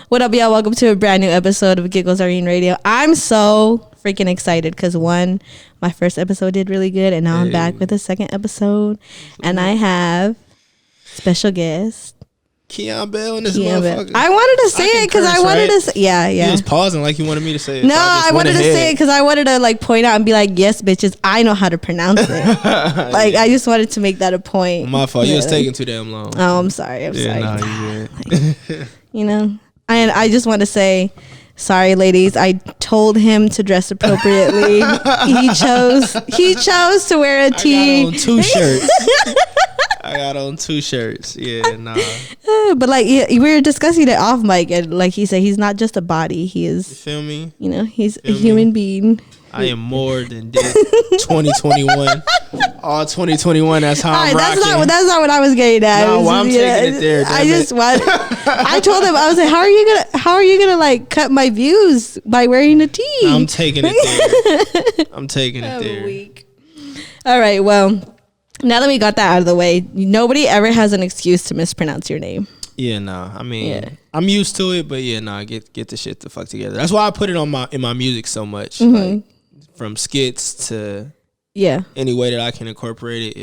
What up, y'all? Welcome to a brand new episode of Giggles, Irene Radio. I'm so freaking excited because my first episode did really good, and now I'm back with a second episode, and I have special guest Xian Bell in this motherfucker. I wanted to say it because I wanted to say, yeah. You was pausing like you wanted me to say it. No, so I wanted to say it because I wanted to like point out and be like, yes, bitches, I know how to pronounce it. Like, I just wanted to make that a point. My fault. You was taking too damn long. Oh, I'm sorry. I'm sorry. No, you good. Like, you know, and I just want to say, sorry, ladies. I told him to dress appropriately. He chose to wear a tee. I got on 2 shirts. I got on 2 shirts. Yeah, nah. But like we were discussing it off mic, and like he said, he's not just a body. He is. You feel me? You know, he's a human being. I am more than this. 2021. All 2021. That's how I'm rocking. That's not what I was getting at. No, well, I'm taking it there. I told him, I was like, how are you gonna like cut my views by wearing a tee? No, I'm taking it there. I'm taking it there. Weak. All right. Well, now that we got that out of the way, nobody ever has an excuse to mispronounce your name. Yeah, nah. I mean, I'm used to it, but yeah, nah. Get the shit the fuck together. That's why I put it in my music so much, like from skits to any way that I can incorporate it.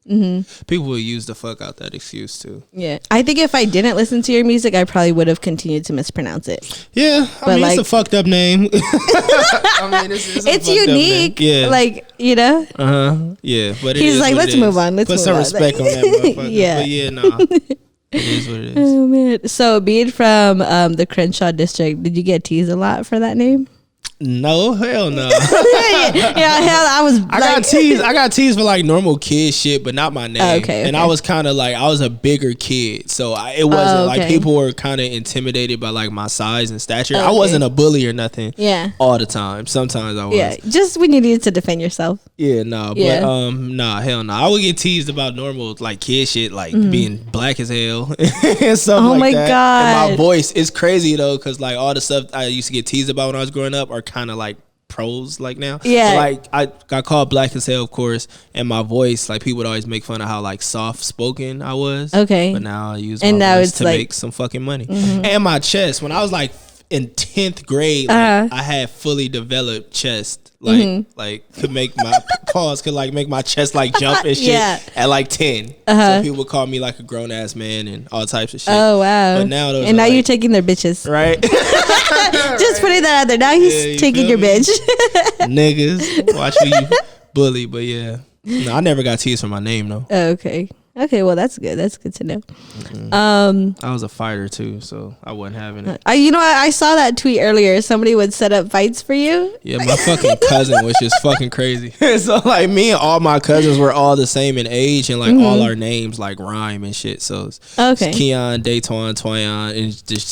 Yeah. People will use the fuck out that excuse too. Yeah, I think if I didn't listen to your music, I probably would have continued to mispronounce it. Yeah, I mean, like, it's a fucked up name. I mean, it's unique. Yeah, like, you know. Yeah, but he's like, let's move on. Let's put some respect on that motherfucker. Yeah, but yeah, nah. It is what it is. Oh man. So being from the Crenshaw district, did you get teased a lot for that name? No, hell no. I got teased for like normal kid shit, but not my name. Okay. And I was kind of like, I was a bigger kid, so it wasn't like people were kind of intimidated by like my size and stature. I wasn't a bully or nothing. Yeah. All the time. Sometimes I was. Yeah. Just when you needed to defend yourself. Yeah. No. But nah. Hell no. I would get teased about normal like kid shit, like being black as hell and stuff like that. Oh my god. And my voice is crazy though, because like all the stuff I used to get teased about when I was growing up are kind of like pros like now. Yeah. So, like I got called black as hell, of course, and my voice, like people would always make fun of how like soft spoken I was. Okay. But now I use my voice to make some fucking money. And my chest, when I was like in 10th grade, like, I had fully developed chest. Like could make my could like make my chest like jump and shit at like 10. So people would call me like a grown ass man and all types of shit. Oh wow. But now and now you're taking their bitches. Right. Just putting that out there. Now he's taking your bitch. Niggas. Watch who you bully, but yeah. No, I never got teased for my name though. Oh, okay. Okay, well that's good. That's good to know. I was a fighter too, so I wasn't having it. I saw that tweet earlier. Somebody would set up fights for you. Yeah, my fucking cousin was just fucking crazy. So like me and all my cousins were all the same in age, and like all our names like rhyme and shit. So it's Keon, Dayton, Twayon, and it just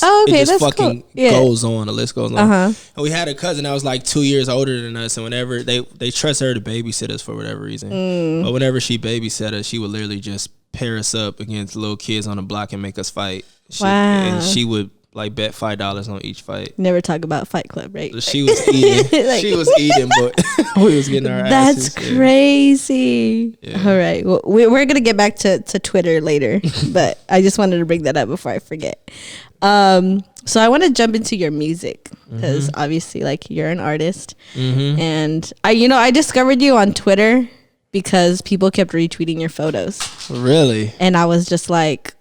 fucking goes on. The list goes on. And we had a cousin that was like 2 years older than us, and whenever they trust her to babysit us for whatever reason, but whenever she babysat us, she would literally just pair us up against little kids on the block and make us fight. And she would like bet $5 on each fight. Never talk about Fight Club, right? She was eating. Like, she was eating, but we was getting our asses. That's crazy. Yeah. All right. Well, we're gonna get back to Twitter later, but I just wanted to bring that up before I forget. So I want to jump into your music because obviously, like, you're an artist, and I discovered you on Twitter because people kept retweeting your photos. Really? And I was like,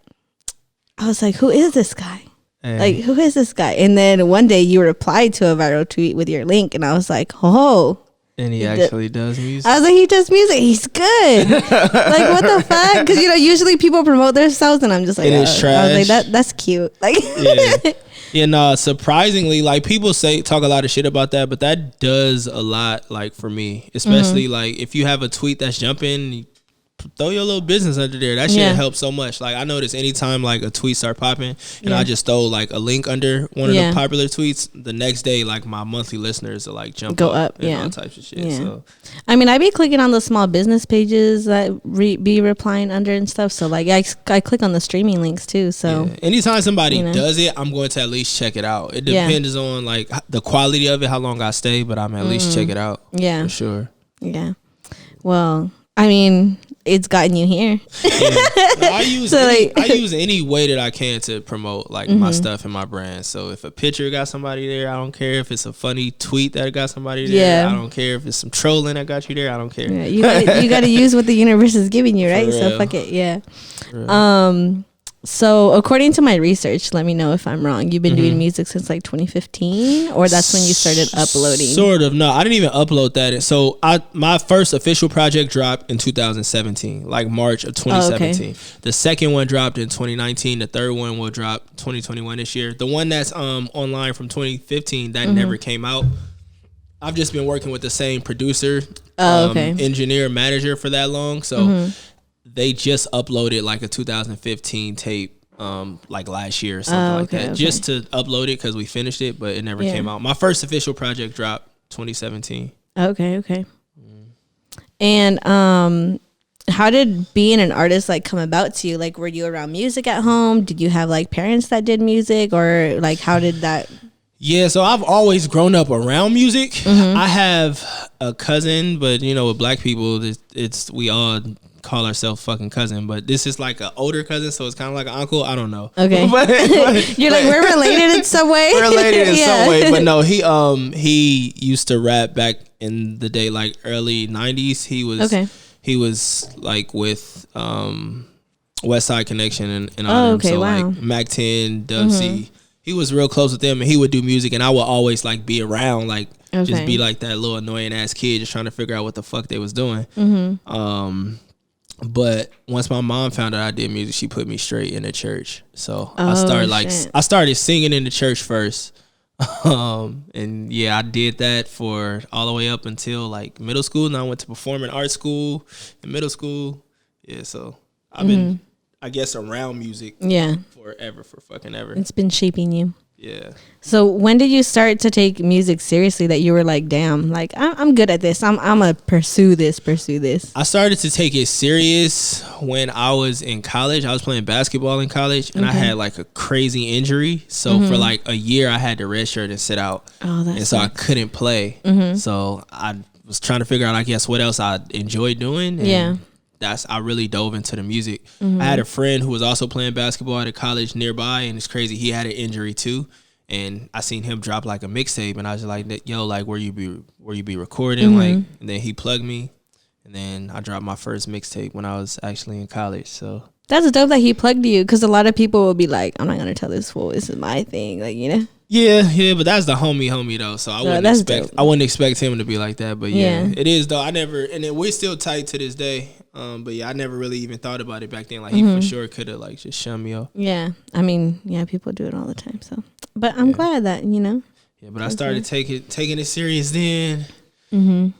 who is this guy? Hey. Like, who is this guy? And then one day you replied to a viral tweet with your link, and I was like, oh. And he actually does music? I was like, he does music. He's good. Like, what the fuck? Because, usually people promote themselves, and I'm just like, it is trash. I was like, that's cute. Like, yeah. Yeah, no, surprisingly, like people talk a lot of shit about that, but that does a lot, like for me, especially like if you have a tweet that's jumping, throw your little business under there. That shit helps so much. Like I notice anytime like a tweet start popping and I just throw like a link under one of the popular tweets, the next day like my monthly listeners will like go up and all types of shit. Yeah. So I mean, I be clicking on the small business pages that be replying under and stuff. So like I click on the streaming links too. So anytime somebody does it, I'm going to at least check it out. It depends on like the quality of it, how long I stay, but I'm at least check it out. Yeah, for sure. Yeah. Well, I mean, it's gotten you here. I use any way that I can to promote like my stuff and my brand. So if a picture got somebody there, I don't care. If it's a funny tweet that got somebody there, I don't care. If it's some trolling that got you there, I don't care. Yeah, you got to use what the universe is giving you, right? So fuck it, yeah. So according to my research, let me know if I'm wrong. You've been doing music since like 2015, or that's when you started uploading? Sort of. No, I didn't even upload that. So my first official project dropped in 2017, like March of 2017. Oh, okay. The second one dropped in 2019. The third one will drop 2021 this year. The one that's online from 2015 that never came out. I've just been working with the same producer, engineer, manager for that long. So they just uploaded like a 2015 tape like last year or something like that. Just to upload it because we finished it, but it never came out. My first official project dropped 2017. Okay. And how did being an artist like come about to you? Like, were you around music at home? Did you have like parents that did music, or like how did that? Yeah, so I've always grown up around music. I have a cousin, but you know, with black people, it's we all call ourselves fucking cousin, but this is like an older cousin, so it's kind of like an uncle. I don't know. Okay, but you're like, we're related in some way. We're related in some way, but no, he used to rap back in the day, like early '90s. He was like with West Side Connection and all them. So like Mac 10, Dub C. He was real close with them, and he would do music, and I would always like be around, like just be like that little annoying ass kid, just trying to figure out what the fuck they was doing. But once my mom found out I did music, she put me straight in the church. So I started singing in the church first. And yeah, I did that for all the way up until like middle school. And I went to performing arts school in middle school. Yeah, so I've been, I guess, around music forever, for fucking ever. It's been shaping you. Yeah. So when did you start to take music seriously, that you were like, damn, like I'm good at this. I'm gonna pursue this. I started to take it serious when I was in college. I was playing basketball in college, and I had like a crazy injury. So for like a year, I had to redshirt and sit out. And so I couldn't play. So I was trying to figure out, I guess, what else I enjoyed doing. And I really dove into the music. I had a friend who was also playing basketball at a college nearby, and it's crazy, he had an injury too. And I seen him drop like a mixtape, and I was like, yo, like where you be recording? Like, and then he plugged me, and then I dropped my first mixtape when I was actually in college. So that's dope that he plugged you, because a lot of people will be like, I'm not gonna tell this fool, this is my thing, like, you know. Yeah, but that's the homie though. So I wouldn't expect him to be like that. But yeah, it is though. We're still tight to this day. But yeah, I never really even thought about it back then. Like he for sure could have like just shunned me off. Yeah, I mean, yeah, people do it all the time. So, but I'm glad that, you know. Yeah, but I started taking it serious then.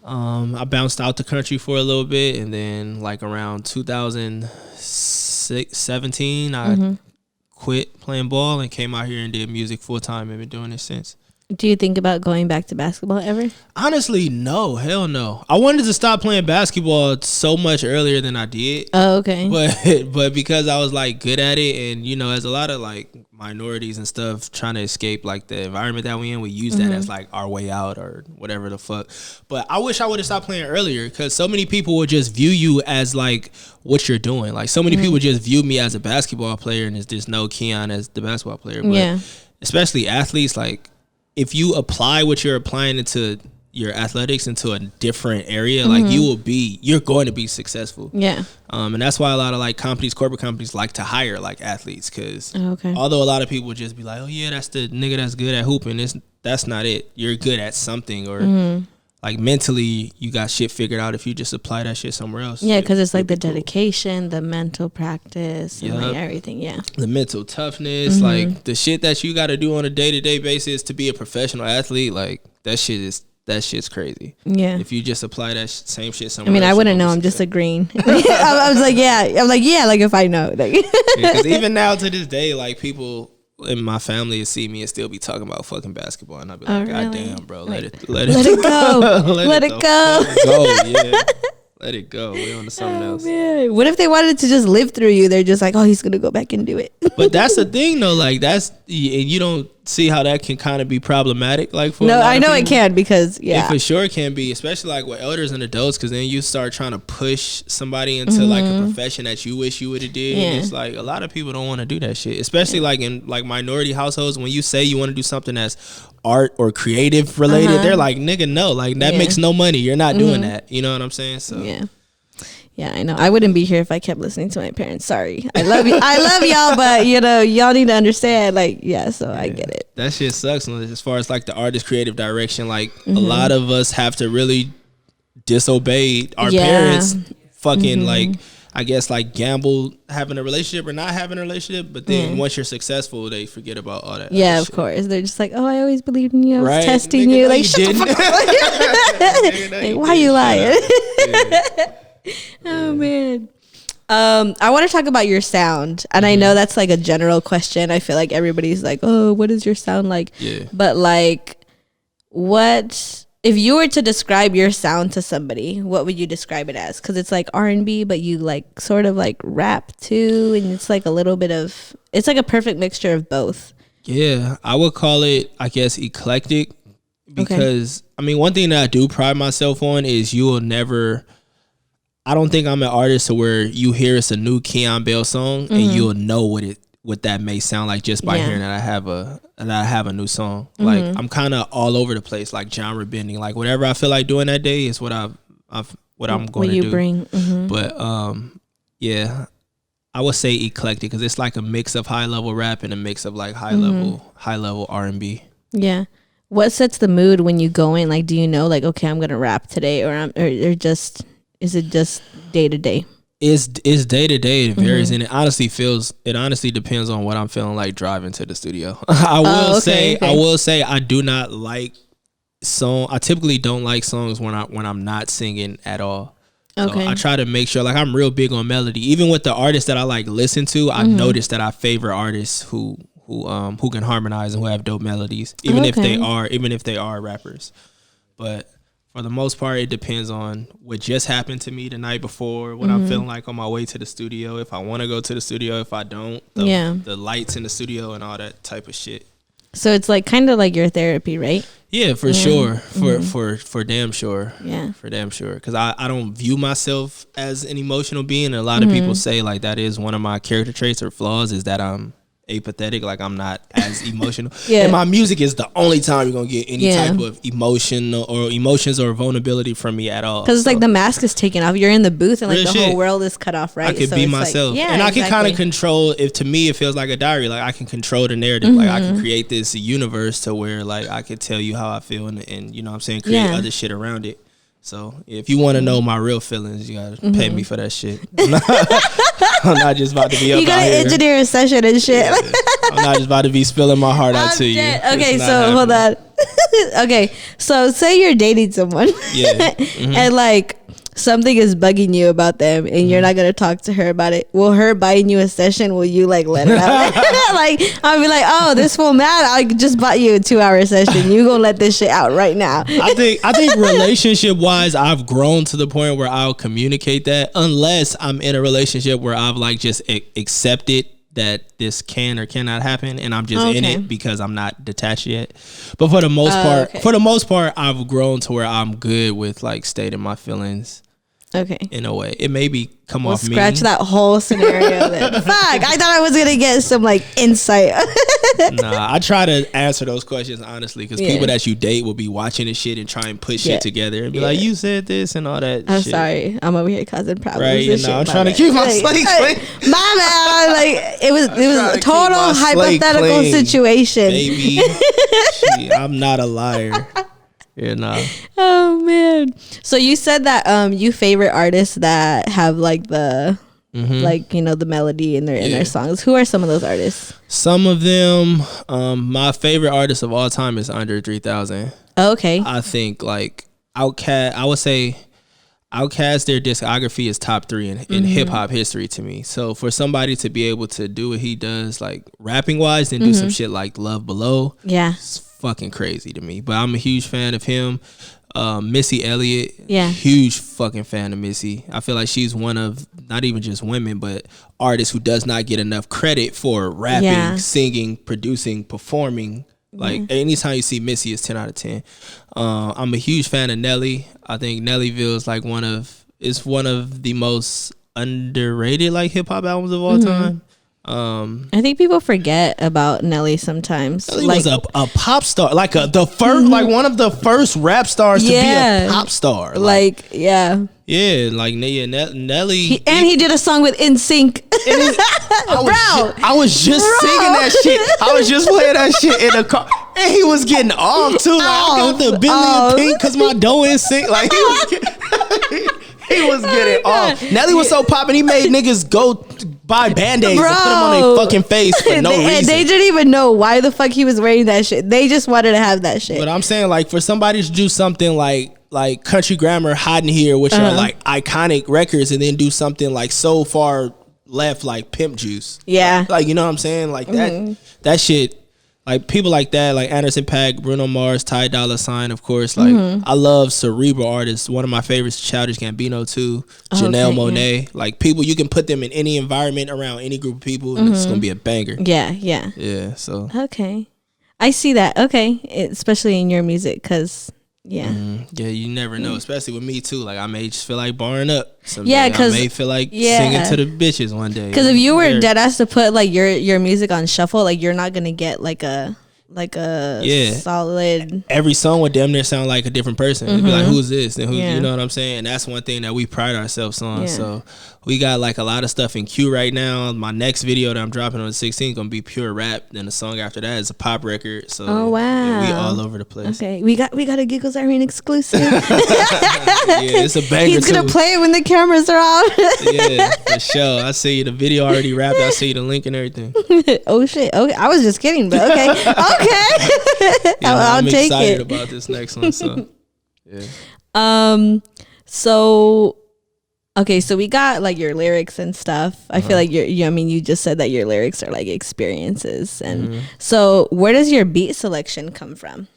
I bounced out the country for a little bit, and then like around 2017, I quit playing ball and came out here and did music full time, and been doing it since. Do you think about going back to basketball ever? Honestly, no. Hell no. I wanted to stop playing basketball so much earlier than I did. Oh, okay. But because I was like good at it, and you know, as a lot of like minorities and stuff trying to escape like the environment that we in, we use that as like our way out or whatever the fuck. But I wish I would have stopped playing earlier, because so many people would just view you as like what you're doing. Like so many people just view me as a basketball player, and there's no Xian as the basketball player. But especially athletes, like if you apply what you're applying into your athletics into a different area, like you're going to be successful. Yeah. And that's why a lot of like corporate companies like to hire like athletes, because although a lot of people would just be like, oh yeah, that's the nigga that's good at hooping, that's not it. You're good at something, or like mentally you got shit figured out if you just apply that shit somewhere else. Yeah, because it's like the dedication, the mental practice, and like everything. Yeah, the mental toughness, like the shit that you got to do on a day-to-day basis to be a professional athlete. Like that shit's crazy. Yeah, if you just apply that same shit somewhere. I mean, I wouldn't know. I'm just agreeing. I was like, yeah, like if I know, like, because even now to this day, like people in my family see me and still be talking about fucking basketball, and I'll be like, God damn, bro, let it go. let it go. Yeah. Let it go. We're on to something else. Man. What if they wanted to just live through you? They're just like, oh, he's gonna go back and do it. But that's the thing though, like you don't see how that can kind of be problematic. Like for I know it can because it for sure can be, especially like with elders and adults, because then you start trying to push somebody into like a profession that you wish you would have did. And it's like a lot of people don't want to do that shit, especially like in like minority households. When you say you want to do something that's art or creative related, they're like, nigga, no, like that makes no money. You're not doing that. You know what I'm saying? So yeah, I know. I wouldn't be here if I kept listening to my parents. Sorry. I love you. I love y'all, but y'all need to understand. Like, so I get it. That shit sucks. As far as like the artist creative direction, like a lot of us have to really disobey our parents. Fucking like, I guess like gamble having a relationship or not having a relationship. But then once you're successful, they forget about all that. Yeah, of shit. course. They're just like, oh, I always believed in you. I was testing you. Like, shut the fuck up. Like, why you lying? Oh man. I want to talk about your sound, and I know that's like a general question. I feel like everybody's like, oh, what is your sound like? But like, what if you were to describe your sound to somebody, what would you describe it as? Because it's like R&B, but you like sort of like rap too, and it's like a little bit of, it's like a perfect mixture of both. I would call it, I guess, eclectic, because I mean, one thing that I do pride myself on is you will never, I don't think I'm an artist to where you hear it's a new Xian Bell song and you'll know what that may sound like just by hearing that I have a new song. Like I'm kind of all over the place, like genre bending. Like whatever I feel like doing that day is what I'm going to do. Bring. But I would say eclectic because it's like a mix of high level rap and a mix of like high level R&B. Yeah. What sets the mood when you go in? Like, do you know, like, okay, I'm gonna rap today, or just. Is it just day to day? It's day to day. It varies, and it honestly depends on what I'm feeling like driving to the studio. I will say I do not like I typically don't like songs when I'm not singing at all. So I try to make sure, like, I'm real big on melody. Even with the artists that I like listen to, I've noticed that I favor artists who can harmonize and who have dope melodies, even if they are rappers. But for the most part, it depends on what just happened to me the night before, what I'm feeling like on my way to the studio, if I want to go to the studio, if I don't, the lights in the studio and all that type of shit. So it's like kind of like your therapy, right? Yeah, for sure. For damn sure. Yeah. For damn sure. Because I don't view myself as an emotional being. And a lot of people say like that is one of my character traits or flaws, is that I'm apathetic, like I'm not as emotional. And my music is the only time you're gonna get any type of emotions or vulnerability from me at all. Because it's like the mask is taken off, you're in the booth, and like the whole world is cut off, right? I could be myself, like, and I can kind of control. If to me it feels like a diary, like I can control the narrative. Like I can create this universe to where like I could tell you how I feel, and you know what I'm saying, create other shit around it. So if you want to know my real feelings, you gotta pay me for that shit. I'm not just about to be up you gotta engineer a session and shit. Yeah. I'm not just about to be spilling my heart out to you. Okay, so hold on. Okay, so say you're dating someone, and like something is bugging you about them, and you're not gonna talk to her about it. Will her buying you a session? Will you like let it out? Like I'll be like, oh, this fool mad. I just bought you a 2-hour session. You gonna let this shit out right now? I think relationship wise, I've grown to the point where I'll communicate that, unless I'm in a relationship where I've like just accepted that this can or cannot happen, and I'm just in it because I'm not detached yet. But for the most part, I've grown to where I'm good with like stating my feelings. Okay. In a way, it maybe come off me. Scratch that whole scenario. Then. Fuck, I thought I was gonna get some like insight. Nah, I try to answer those questions honestly, because people that you date will be watching this shit and try and put shit together and be like, "You said this" and all that. I'm sorry, I'm over here causing problems. Right? You know, I'm trying to keep my slate clean. My man, like it was a total hypothetical situation. Baby, I'm not a liar. Yeah, nah. Oh man. So you said that you favorite artists that have like the like, you know, the melody in their songs. Who are some of those artists? Some of them, my favorite artist of all time is Andre 3000. Oh, okay. I think like Outkast, I would say Outkast, their discography is top 3 in hip hop history to me. So for somebody to be able to do what he does, like rapping wise, and do some shit like Love Below, it's fucking crazy to me. But I'm a huge fan of him. Missy Elliott, yeah, huge fucking fan of Missy. I feel like she's one of not even just women, but artists who does not get enough credit for rapping, singing, producing, performing. Like anytime you see Missy, it's 10 out of 10. I'm a huge fan of Nelly. I think Nellyville is like one of the most underrated like hip hop albums of all time. I think people forget about Nelly sometimes. Nelly was a pop star, like the first, like one of the first rap stars to be a pop star. Nelly. He did a song with NSYNC. I was just singing that shit. I was just playing that shit in the car, and he was getting off too. Like, I got the Billy and Pink because my dough in sync. Like he was getting off. Nelly was so popping, he made niggas go buy Band-Aids and put them on their fucking face for no reason. And they didn't even know why the fuck he was wearing that shit. They just wanted to have that shit. But I'm saying, like, for somebody to do something like Country Grammar, Hiding Here, which are like iconic records, and then do something like so far left like Pimp Juice. Yeah. Like, you know what I'm saying? Like that shit. Like people like that, like Anderson .Paak, Bruno Mars, Ty Dolla $ign, of course. Like I love cerebral artists. One of my favorites, Childish Gambino too, Janelle Monáe. Yeah. Like people, you can put them in any environment around any group of people, and it's gonna be a banger. Yeah. So okay, I see that. Okay, especially in your music, because. Yeah, you never know, especially with me too. Like I may just feel like barring up. Yeah, because I may feel like singing to the bitches one day. Because if you were dead ass to put like your music on shuffle, like you're not gonna get like a solid. Every song would damn near sound like a different person. It'd be like, who's this? And who, you know what I'm saying? And that's one thing that we pride ourselves on. So we got like a lot of stuff in queue right now. My next video that I'm dropping on the 16th gonna be pure rap. Then the song after that is a pop record. So we all over the place. Okay, we got a Giggles Irene exclusive. It's a banger. He's gonna play it when the cameras are off. Yeah, for sure. I see the video already wrapped. I see the link and everything. Oh shit. Okay, I was just kidding, but okay. Okay. I'll take it. I'm excited about this next one. So yeah. So okay, so we got like your lyrics and stuff. I feel like you just said that your lyrics are like experiences, and so where does your beat selection come from?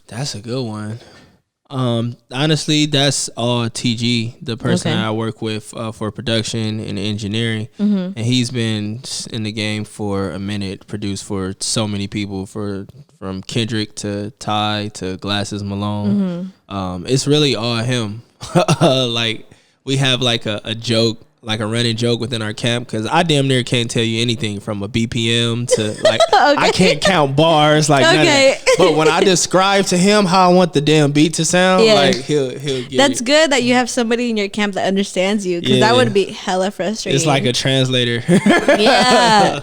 That's a good one. Honestly, that's all TG, the person that I work with for production and engineering, and he's been in the game for a minute, produced for so many people, from Kendrick to Ty to Glasses Malone. It's really all him. Like we have like a joke, like a running joke within our camp, because I damn near can't tell you anything from a BPM to like I can't count bars, like none of that. But when I describe to him how I want the damn beat to sound, like he'll get That's good that you have somebody in your camp that understands you, because that would be hella frustrating. It's like a translator.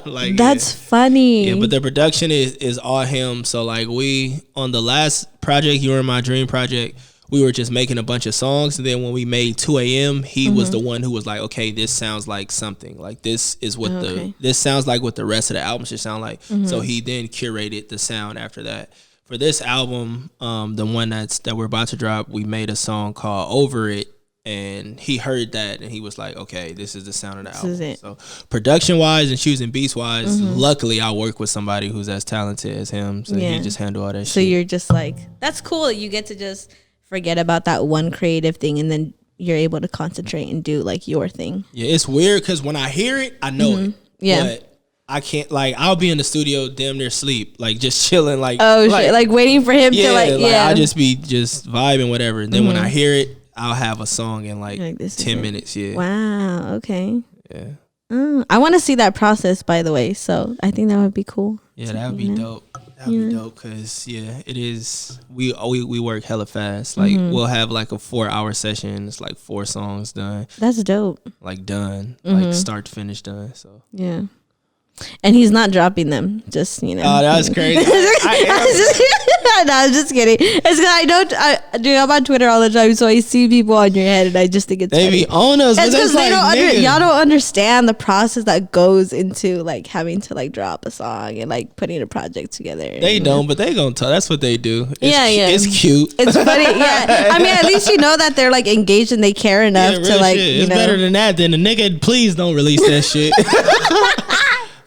Like that's funny. Yeah, but the production is all him. So like we on the last project, You Were My Dream project, we were just making a bunch of songs, and then when we made 2 a.m., he was the one who was like, okay, this sounds like something. Like this is what this sounds like what the rest of the album should sound like. So he then curated the sound after that. For this album, the one that we're about to drop, we made a song called Over It, and he heard that and he was like, okay, this is the sound of the album. So production wise and choosing beats wise, luckily I work with somebody who's as talented as him, so he just handle all that shit. So you're just like, that's cool that you get to just forget about that one creative thing, and then you're able to concentrate and do like your thing. Yeah, it's weird because when I hear it, I know it. Yeah, but I can't, like, I'll be in the studio damn near sleep, like just chilling, like shit, like waiting for him to I'll just be just vibing whatever, and then when I hear it, I'll have a song in like 10 minutes. Wow. Okay. Yeah. I want to see that process, by the way, so I think that would be cool. Yeah, that would be dope. That'd be dope, because it is. We work hella fast. Like we'll have like a 4-hour session. It's like 4 songs done. That's dope. Like done, like start to finish done. So yeah. And he's not dropping them, just, you know. Oh, that's crazy. I'm just kidding. It's because I'm on Twitter all the time, so I see people on your head, and I just think it's they funny. Be on us. It's because y'all don't understand the process that goes into like having to like drop a song and like putting a project together. They don't, but they gonna tell. That's what they do. It's cute. It's funny. Yeah, I mean, at least you know that they're like engaged and they care enough to like. Shit. It's better than that. Than a nigga. Please don't release that shit.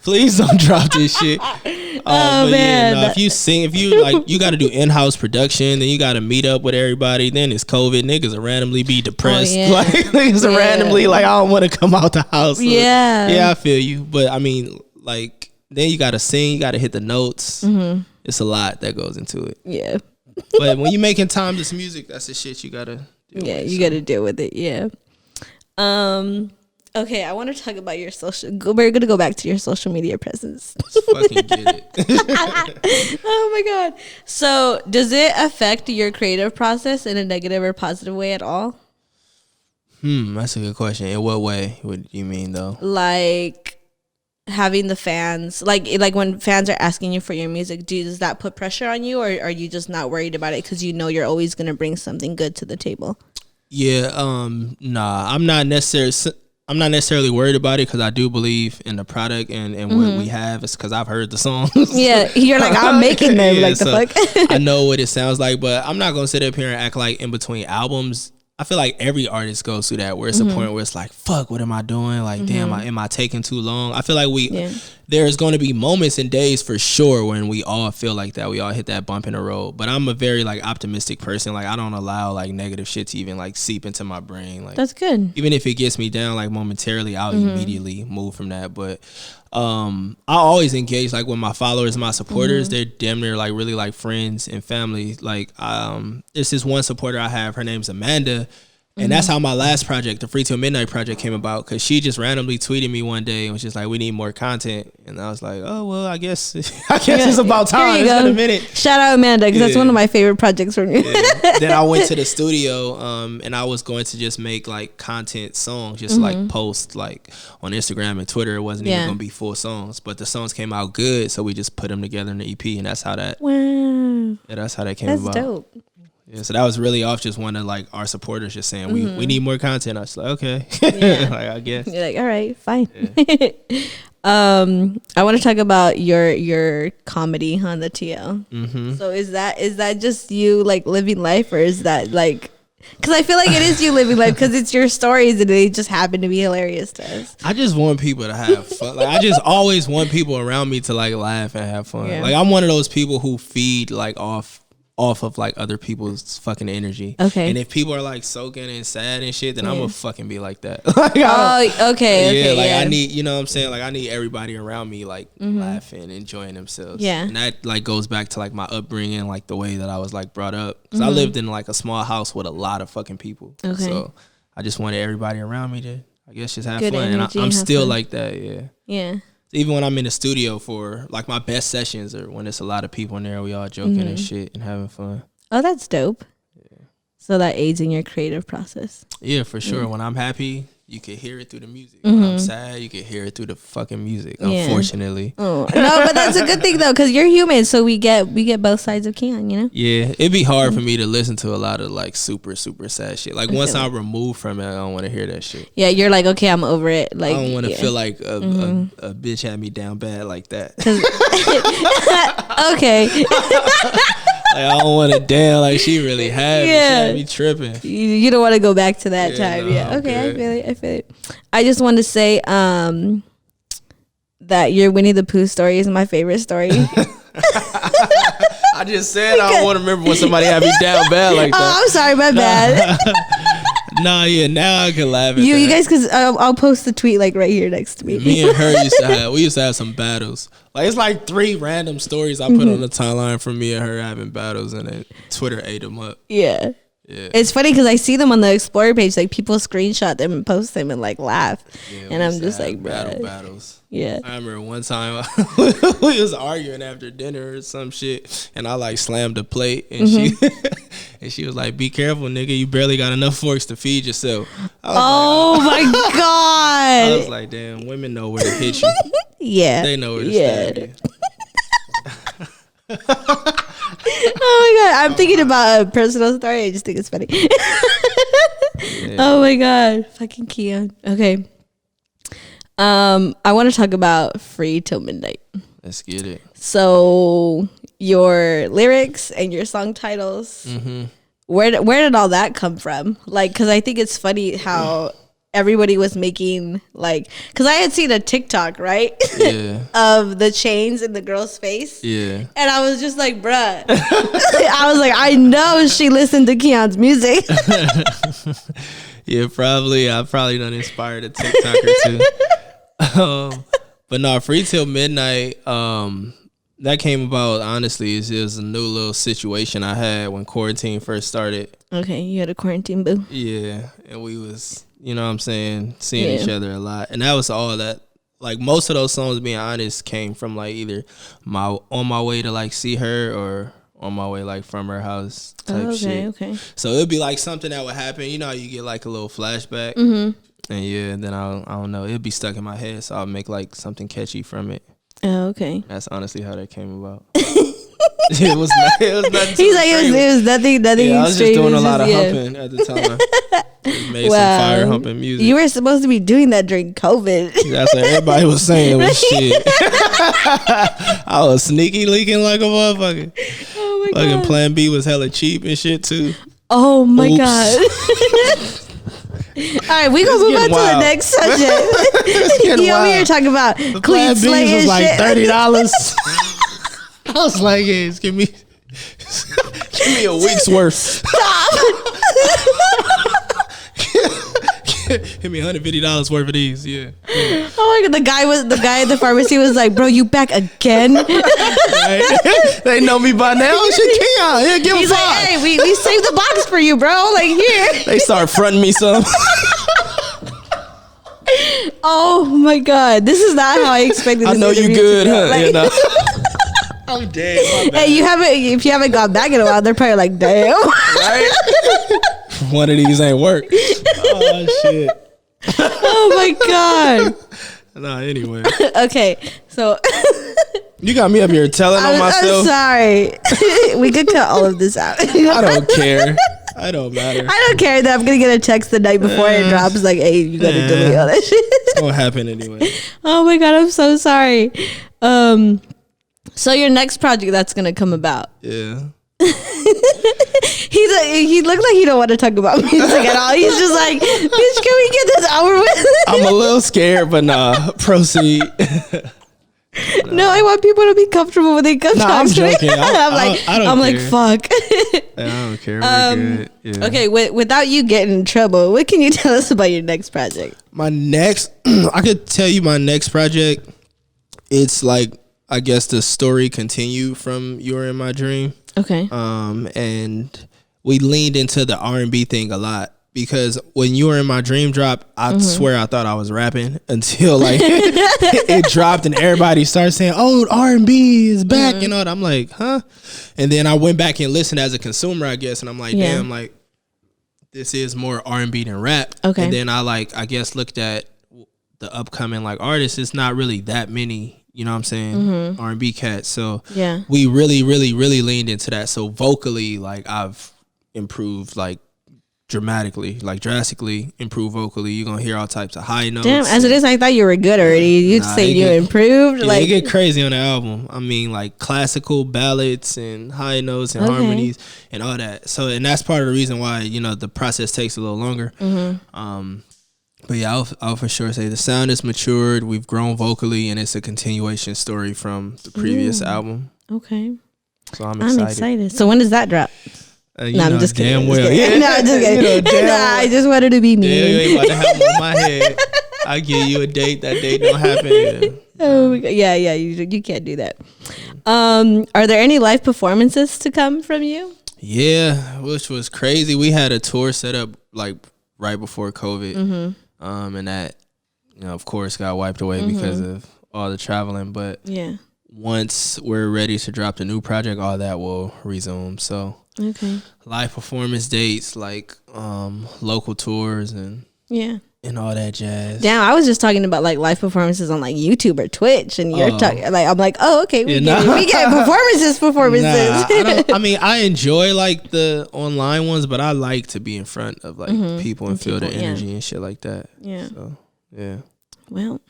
Please don't drop this shit. Oh man! Yeah, if you like, you got to do in-house production, then you got to meet up with everybody. Then it's COVID. Niggas will randomly be depressed. Like niggas will randomly like, I don't want to come out the house. Yeah, I feel you. But I mean, like, then you got to sing. You got to hit the notes. Mm-hmm. It's a lot that goes into it. Yeah. But when you making time to music, that's the shit you gotta. You gotta deal with it. Yeah. Okay, I want to talk about your we're gonna go back to your social media presence. Let's fucking get it. Oh my god! So, does it affect your creative process in a negative or positive way at all? That's a good question. In what way would you mean though? Like having the fans, like when fans are asking you for your music, does that put pressure on you, or are you just not worried about it because you know you're always gonna bring something good to the table? Yeah. Nah, I'm not necessarily worried about it because I do believe in the product and what we have. It's because I've heard the songs. Yeah, you're like, I'm making them. Like, the fuck? I know what it sounds like, but I'm not going to sit up here and act like in between albums. I feel like every artist goes through that where it's a point where it's like, fuck, what am I doing? Like, damn, am I taking too long? I feel like there's going to be moments and days for sure when we all feel like that. We all hit that bump in the road. But I'm a very like optimistic person. Like, I don't allow like negative shit to even like seep into my brain. Like, that's good. Even if it gets me down like momentarily, I'll immediately move from that. But I always engage like with my followers, my supporters. They're damn near like really like friends and family. Like there's this one supporter I have, her name's Amanda, and that's how my last project, the Free Till Midnight project, came about, because she just randomly tweeted me one day and was just like, we need more content. And I was like, oh well, I guess it's about time. It's been a minute. Shout out Amanda, because that's one of my favorite projects from you. Then I went to the studio and I was going to just make like content songs, just like post like on Instagram and Twitter. It wasn't even gonna be full songs, but the songs came out good, so we just put them together in the EP, and that's how that that's how that came about. That's dope. Yeah, so that was really off just one of like our supporters just saying we need more content. I was like, okay. Like, I guess. You're like, all right, fine. Yeah. I want to talk about your comedy on the TL. So is that just you like living life, or is that like, because I feel like it is you living life because it's your stories and they just happen to be hilarious to us. I just want people to have fun. Like, I just always want people around me to like laugh and have fun. Yeah. Like, I'm one of those people who feed like off of like other people's fucking energy. Okay. And if people are like soaking and sad and shit, then I'm gonna fucking be like that. Like, I need, you know what I'm saying? Like, I need everybody around me like laughing, enjoying themselves. Yeah. And that like goes back to like my upbringing, like the way that I was like brought up. Because I lived in like a small house with a lot of fucking people. Okay. So I just wanted everybody around me to, I guess, just have fun. And I'm still fun. Like that. Yeah. Yeah. Even when I'm in the studio for like my best sessions, or when there's a lot of people in there, we all joking and shit and having fun. Oh, that's dope. Yeah. So that aids in your creative process. Yeah, for sure. Yeah. When I'm happy, you can hear it through the music. When I'm sad, you can hear it through the fucking music. Yeah. Unfortunately. Oh. No, but that's a good thing though, because you're human, so we get both sides of Xian, you know? Yeah, it'd be hard for me to listen to a lot of like super, super sad shit. Like, once I remove from it, I don't want to hear that shit. Yeah, you're like, okay, I'm over it. Like, I don't want to feel like a bitch had me down bad like that. Okay. Like, I don't want to damn like she really had me. She had me tripping. You don't want to go back to that time. No, yeah. Okay, I feel it. I just want to say that your Winnie the Pooh story is my favorite story. I just said I don't want to remember when somebody had me down bad like that. Oh, I'm sorry, my bad. Nah, yeah, now I can laugh at you guys, because I'll post the tweet like right here next to me. Me and her used to have some battles. Like, it's like 3 random stories I put on the timeline from me and her having battles, and then Twitter ate them up. Yeah. Yeah. It's funny because I see them on the Explorer page. Like, people screenshot them and post them and like laugh, and I'm just like, bro. Battles. Yeah. I remember one time we was arguing after dinner or some shit, and I like slammed the plate, and she was like, "Be careful, nigga. You barely got enough forks to feed yourself." Oh my god! I was like, damn, women know where to hit you. Yeah. They know where to stab you. Oh my god, I'm thinking about a personal story. I just think it's funny. Oh my god, fucking Xian. Okay. I want to talk about Free Till Midnight. Let's get it. So your lyrics and your song titles, where did all that come from? Like, because I think it's funny how everybody was making like, because I had seen a TikTok, right? Yeah. Of the chains in the girl's face. Yeah. And I was just like, bruh. I was like, I know she listened to Keon's music. Yeah, probably. I probably done inspired a TikToker too. But no, Free Till Midnight, that came about, honestly, it was a new little situation I had when quarantine first started. Okay, you had a quarantine boo. Yeah, and we was, you know what I'm saying, seeing each other a lot. And that was all that, like, most of those songs, being honest, came from, like, either on my way to, like, see her or on my way, like, from her house type shit. Okay. So it would be, like, something that would happen. You know how you get, like, a little flashback? Mm-hmm. And, yeah, then I don't know. It'd be stuck in my head, so I'll make, like, something catchy from it. Oh, okay. That's honestly how that came about. It was nothing. He's like, it was nothing. Yeah, I was just doing a lot of humping at the time. Made some fire humping music. You were supposed to be doing that during COVID. That's what everybody was saying. Was shit. I was sneaky leaking like a motherfucker. Oh my god. Plan B was hella cheap and shit too. Oh my god. All right, we gonna move on to the next subject. You over here talking about clean slate and like shit. $30. I was like, hey, give me a week's worth. Stop. Give me $150 worth of these. Yeah. Oh my god, the guy at the pharmacy was like, bro, you back again? Right? They know me by now. Shit, Keon, here, give He's him like, hey, we saved the box for you, bro. Like, here. They start fronting me some. Oh my god, this is not how I expected this. I know you good, huh? Like, you know? I'm dead. Hey, if you haven't gone back in a while, they're probably like, damn. Right? One of these ain't work. Oh shit. Oh my god. Nah, anyway. Okay, so you got me up here telling on myself. I'm sorry. We could cut all of this out. I don't care. I don't matter. I don't care that I'm gonna get a text the night before it drops like, hey, you gotta delete all that shit. It's gonna happen anyway. Oh my god, I'm so sorry. So your next project that's gonna come about. Yeah. He looked like he don't want to talk about music at all. He's just like, bitch, can we get this over with? I'm a little scared, but nah, proceed. No, I want people to be comfortable when they come talk to me. I'm like, fuck. I don't care. We're good. Yeah. Okay, without you getting in trouble, what can you tell us about your next project? I could tell you my next project. It's like, I guess the story continued from You Were in My Dream. Okay. And we leaned into the R&B thing a lot. Because when You Were in My Dream dropped, I swear I thought I was rapping until like it dropped and everybody started saying, "Oh, R&B is back," and all that. I'm like, huh? And then I went back and listened as a consumer, I guess, and I'm like, damn, like this is more R&B than rap. Okay. And then I guess looked at the upcoming like artists. It's not really that many, you know what I'm saying, R&B cats. So yeah, we really, really, really leaned into that. So vocally, like I've improved like drastically improve vocally. You're gonna hear all types of high notes. Damn, as it is, I thought you were good already. You'd say you improved. Yeah, like it get crazy on the album. I mean, like classical ballads and high notes and harmonies and all that. So, and that's part of the reason why, you know, the process takes a little longer. But yeah, I'll for sure say the sound is matured. We've grown vocally, and it's a continuation story from the previous album. Okay. So I'm excited. So when does that drop? No, I'm just kidding. Damn well. Yeah. No, I'm just kidding. I just wanted to be mean. You ain't about to have it in my head. I give you a date. That date don't happen. Yeah. Oh my god. Yeah. You can't do that. Are there any live performances to come from you? Yeah, which was crazy. We had a tour set up like right before COVID, and that, you know, of course, got wiped away because of all the traveling. But yeah, once we're ready to drop the new project, all that will resume. So. Okay. Live performance dates, like local tours and all that jazz. Damn, I was just talking about like live performances on like YouTube or Twitch, and you're talking like, I'm like, oh, okay, we get performances. Nah, I mean, I enjoy like the online ones, but I like to be in front of like people and feel the energy and shit like that. Yeah. So yeah. Well,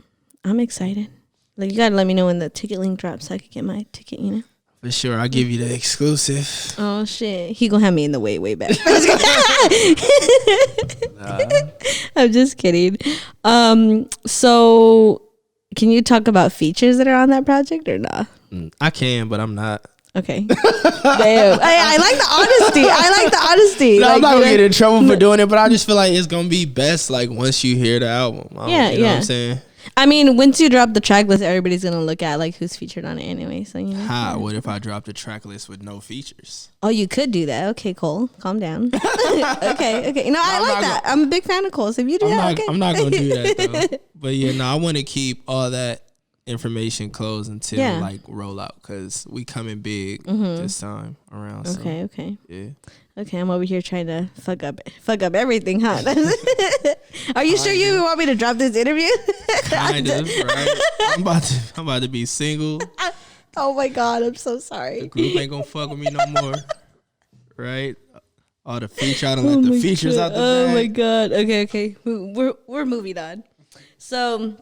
I'm excited. Like, you gotta let me know when the ticket link drops so I could get my ticket. You know. For sure, I'll give you the exclusive. Oh shit, he gonna have me in the way back. I'm just kidding. So can you talk about features that are on that project or not? I can, but I'm not. Okay. Damn. I like the honesty. No, like, I'm not gonna get in trouble for doing it, but I just feel like it's gonna be best like once you hear the album. You know what I'm saying? I mean, once you drop the track list, everybody's gonna look at like who's featured on it anyway. So you know. How? What if I drop the track list with no features? Oh, you could do that. Okay, Cole, calm down. okay. No, I like that. I'm a big fan of Cole. So if you do that, I'm not gonna do that though. But yeah, no, I want to keep all that information closed until like roll out because we coming big this time around. Okay. So, yeah. Okay, I'm over here trying to fuck up everything, huh? Are you sure you want me to drop this interview? Kind of, right? I'm about to be single. Oh my god, I'm so sorry. The group ain't gonna fuck with me no more, right? All the features, I don't let the features out the bag. Oh my god. Okay. We're moving on. So,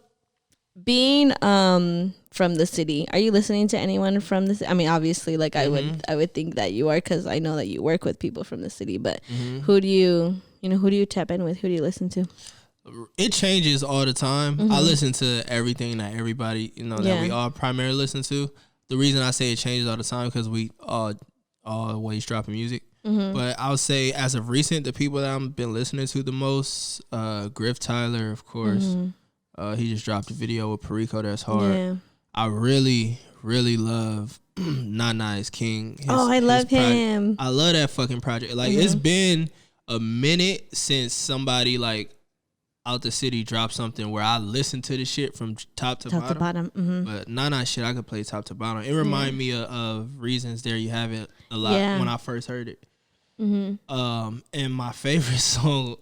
being from the city, are you listening to anyone from the city? I mean, obviously, like I would think that you are because I know that you work with people from the city. But who do you tap in with? Who do you listen to? It changes all the time. I listen to everything that everybody that we all primarily listen to. The reason I say it changes all the time because we always dropping music. But I would say as of recent, the people that I've been listening to the most, Griff Tyler, of course. He just dropped a video with Perico that's hard. Yeah. I really, really love Nana is King. I love him. I love that fucking project. Like it's been a minute since somebody like out the city dropped something where I listened to the shit from top to bottom. But Nana shit, I could play top to bottom. It reminded me of Reasons There You Have It a lot when I first heard it. And my favorite song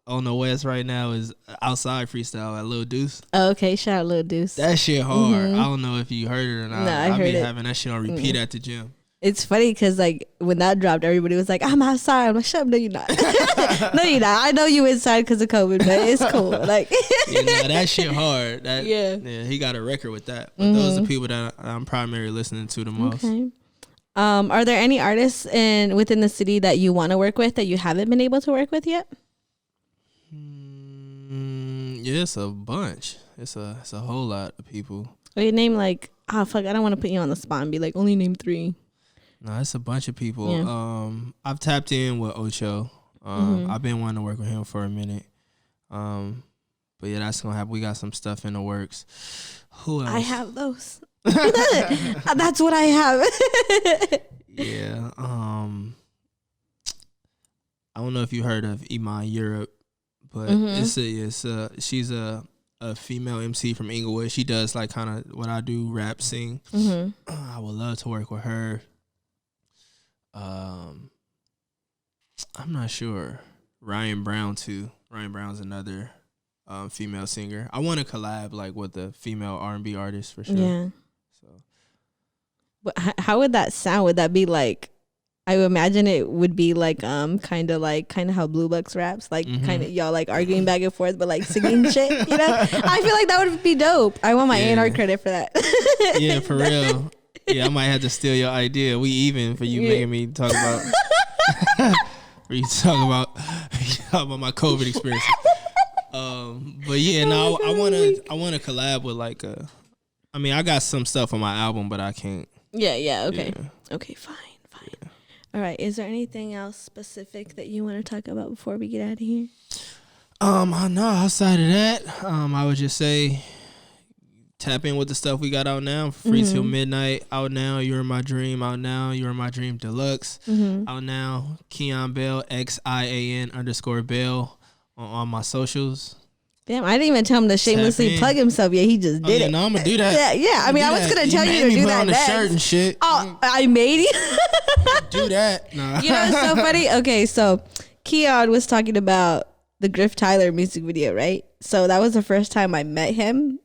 on the West right now is Outside Freestyle at Lil Deuce. Oh, okay, shout out Lil Deuce. That shit hard. I don't know if you heard it or not. No, I heard it. Having that shit on repeat at the gym. It's funny because like when that dropped, everybody was like, "I'm outside." I'm like, "Shut up, no, you're not." No, you're not. I know you inside because of COVID, but it's cool. Like, that shit hard. Yeah, he got a record with that. But those are the people that I'm primarily listening to the most. Okay. Are there any artists within the city that you want to work with that you haven't been able to work with yet? Yeah, it's a bunch. It's a whole lot of people. Or you name like, fuck, I don't want to put you on the spot and be like, only name 3. No, it's a bunch of people. Yeah. I've tapped in with Ocho. I've been wanting to work with him for a minute. But yeah, that's gonna happen. We got some stuff in the works. Who else? I have those. That's what I have. Yeah. I don't know if you heard of Iman Europe, but she's a female MC from Inglewood. She does like kind of what I do, rap, sing. I would love to work with her. I'm not sure. Ryan Brown too. Ryan Brown's another female singer. I want to collab like with a female R&B artist for sure. Yeah. So, but how would that sound? Would that be like? I would imagine it would be like kind of how Blue Bucks raps, like kind of y'all like arguing back and forth, but like singing shit. You know, I feel like that would be dope. I want my A&R credit for that. Yeah, for real. Yeah, I might have to steal your idea. We even for you making me talk about. For you to talk about my COVID experience. But yeah, no, I wanna collab with like I got some stuff on my album, but I can't. Yeah. Okay. Yeah. Okay. Fine. Yeah. All right. Is there anything else specific that you want to talk about before we get out of here? No. Outside of that, I would just say tap in with the stuff we got out now. Free Till Midnight out now. You're in My Dream out now. You're in My Dream Deluxe out now. Xian Bell, XIAN_Bell on all my socials. Damn, I didn't even tell him to shamelessly plug himself yet. He just did it. No, I'm gonna do that. Yeah. I mean, I was gonna tell you to do that. On the shirt and shit. Oh, I made you do that. Nah. You know what's so funny? Okay, so Keon was talking about the Griff Tyler music video, right? So that was the first time I met him.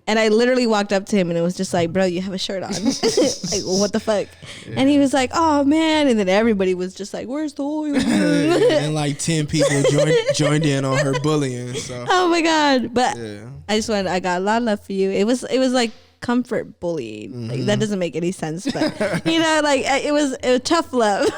And I literally walked up to him and it was just like, bro, you have a shirt on. Like, what the fuck? Yeah. And he was like, oh, man. And then everybody was just like, where's the oil? And like 10 people joined in on her bullying. So. Oh, my God. But I got a lot of love for you. It was like comfort bullied. Like, that doesn't make any sense, but you know, like it was tough love.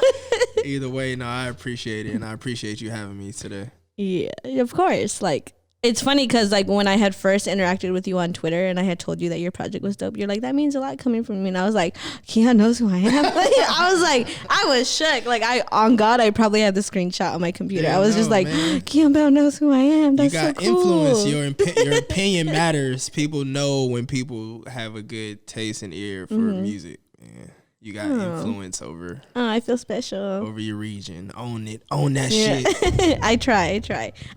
Either way, no, I appreciate it, and I appreciate you having me today. Yeah, of course. Like, it's funny because like when I had first interacted with you on Twitter and I had told you that your project was dope, you're like, that means a lot coming from me. And I was like, Xian knows who I am. I was like, I was shook. Like, on God, I probably had the screenshot on my computer. I was just like, Xian Bell knows who I am. That's so cool. You got influence. Your opinion matters. People know when people have a good taste and ear for music. Yeah. You got influence over. I feel special over your region. Own it. Own that shit. I try.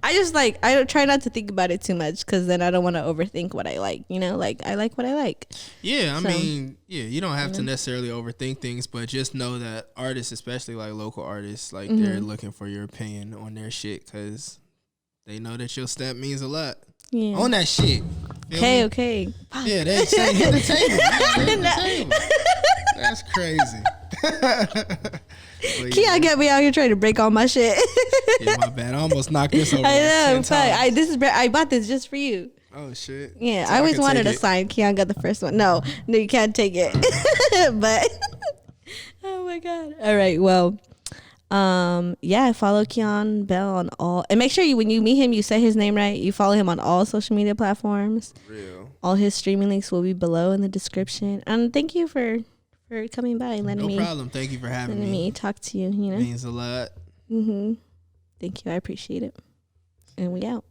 I just like, I don't try not to think about it too much because then I don't want to overthink what I like. You know, like I like what I like. Yeah, I mean, you don't have to necessarily overthink things, but just know that artists, especially like local artists, like they're looking for your opinion on their shit because they know that your stamp means a lot. Yeah. On that shit. Okay. Yeah, they say hit the table. Hit the table. That's crazy. Xian got me out here trying to break all my shit. Yeah, my bad. I almost knocked this over. I know. I bought this just for you. Oh shit. Yeah, so I always wanted a sign. Xian got the first one. No, you can't take it. But oh my God. All right. Well, yeah, follow Xian Bell on all, and make sure when you meet him, you say his name right. You follow him on all social media platforms. Real. All his streaming links will be below in the description. And thank you for coming by and letting me. No problem. Thank you for having me talk to you. You know, it means a lot. Thank you. I appreciate it. And we out.